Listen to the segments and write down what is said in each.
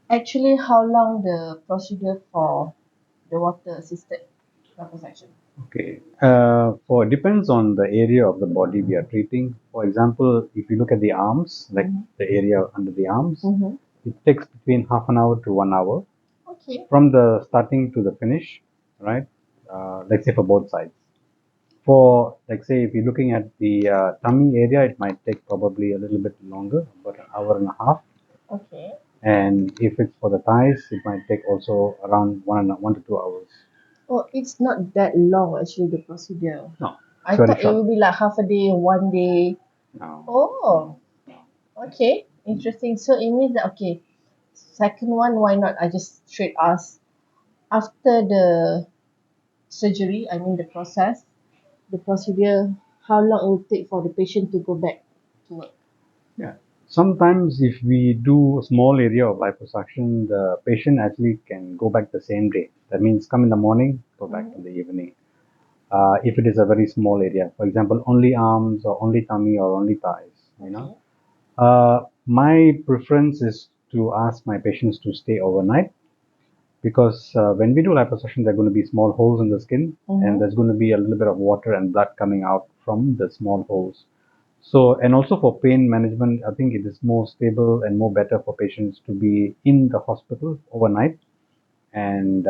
Actually, how long the procedure for the water assisted liposuction? Okay. For depends on the area of the body we are treating. For example, if you look at the arms, like the area under the arms, it takes between half an hour to 1 hour Okay. from the starting to the finish, right? Let's say for both sides. For, like, say, if you're looking at the tummy area, it might take probably a little bit longer, about an hour and a half. Okay. And if it's for the thighs, it might take also around 1 to 2 hours. Oh, it's not that long actually, the procedure. No, I it's very thought it short. would be like half a day, 1 day. No. Oh, okay. Interesting. So it means that, okay, second one, why not? I just straight ask. After the surgery, I mean the process, the procedure, how long it will take for the patient to go back to work? Yeah. Sometimes if we do a small area of liposuction, the patient actually can go back the same day. That means come in the morning, go back in the evening. If it is a very small area, for example, only arms or only tummy or only thighs, you know. Okay. My preference is to ask my patients to stay overnight because when we do liposuction, there are going to be small holes in the skin and there's going to be a little bit of water and blood coming out from the small holes. So, and also for pain management, I think it is more stable and more better for patients to be in the hospital overnight and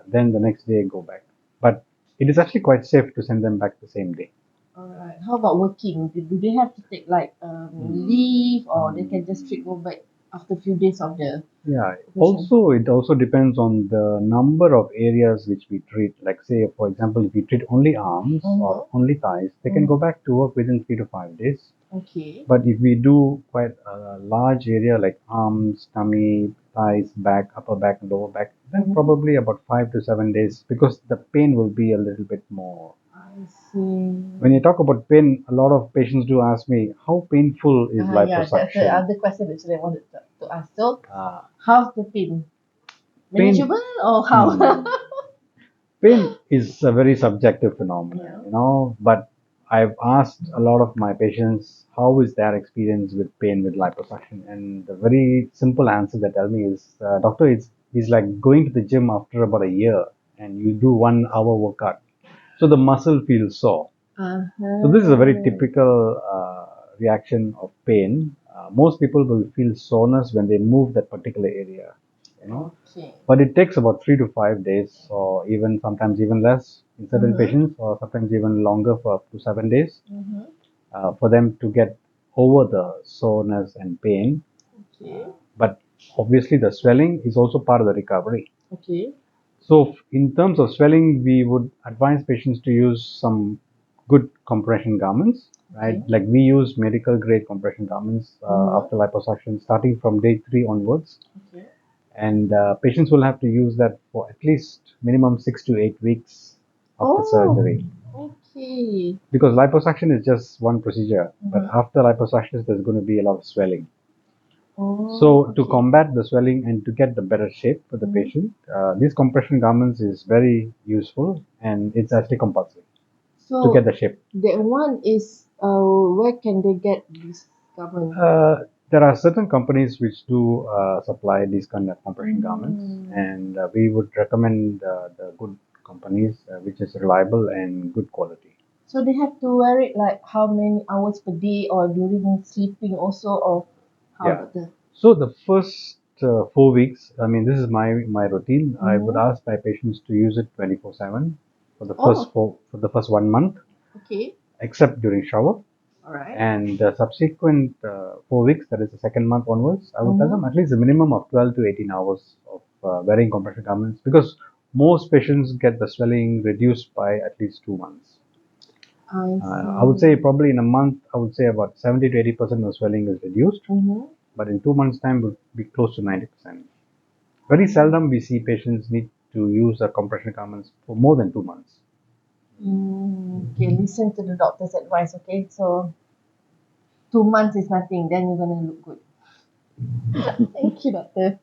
then the next day go back. But it is actually quite safe to send them back the same day. Alright. How about working? Do they have to take like leave, or they can just straight go back after a few days of the Yeah. operation? Also, it also depends on the number of areas which we treat. Like, say, for example, if we treat only arms or only thighs, they can go back to work within 3 to 5 days. Okay. But if we do quite a large area like arms, tummy, thighs, back, upper back, lower back, then probably about 5 to 7 days because the pain will be a little bit more. I see. When you talk about pain, a lot of patients do ask me, how painful is Yeah, that's the liposuction? other question actually I wanted to ask. So, Uh, how's the pain? pain, Manageable or how? hmm, pain is a very subjective phenomenon, but I've asked a lot of my patients how is their experience with pain with liposuction, and the very simple answer they tell me is, doctor, it's like going to the gym after about a year and you do 1 hour workout, so the muscle feels sore. So this is a very typical reaction of pain. Most people will feel soreness when they move that particular area, you know. Okay. But it takes about 3 to 5 days, or even sometimes even less in certain patients, or sometimes even longer for up to 7 days, for them to get over the soreness and pain. Okay. But obviously, the swelling is also part of the recovery. Okay. So, in terms of swelling, we would advise patients to use some good compression garments, right? Like we use medical grade compression garments after liposuction, starting from day 3 onwards. Okay. And patients will have to use that for at least minimum 6 to 8 weeks after surgery. Okay. Because liposuction is just one procedure, but after liposuction, there's going to be a lot of swelling. So to combat the swelling and to get the better shape for the patient, these compression garments is very useful and it's actually compulsory to get So the shape. that one is where can they get this garment? There are certain companies which do supply these kind of compression garments, and we would recommend the good companies which is reliable and good quality. So they have to wear it like how many hours per day, or during sleeping also, or how, Yeah. doctor? So the first 4 weeks, I mean, this is my routine. I would ask my patients to use it 24/7 for the first Oh, for the first 1 month, okay. except during shower. All right. And the subsequent 4 weeks, that is the second month onwards, I would tell them at least a minimum of 12 to 18 hours of wearing compression garments because most patients get the swelling reduced by at least 2 months. I I would say see. probably in a month, I would say about 70 to 80% of swelling is reduced, but in 2 months' time would be close to 90%. Very seldom we see patients need to use a compression garments for more than 2 months. Okay, listen to the doctor's advice, okay? So 2 months is nothing, then you're gonna look good. Thank you, doctor.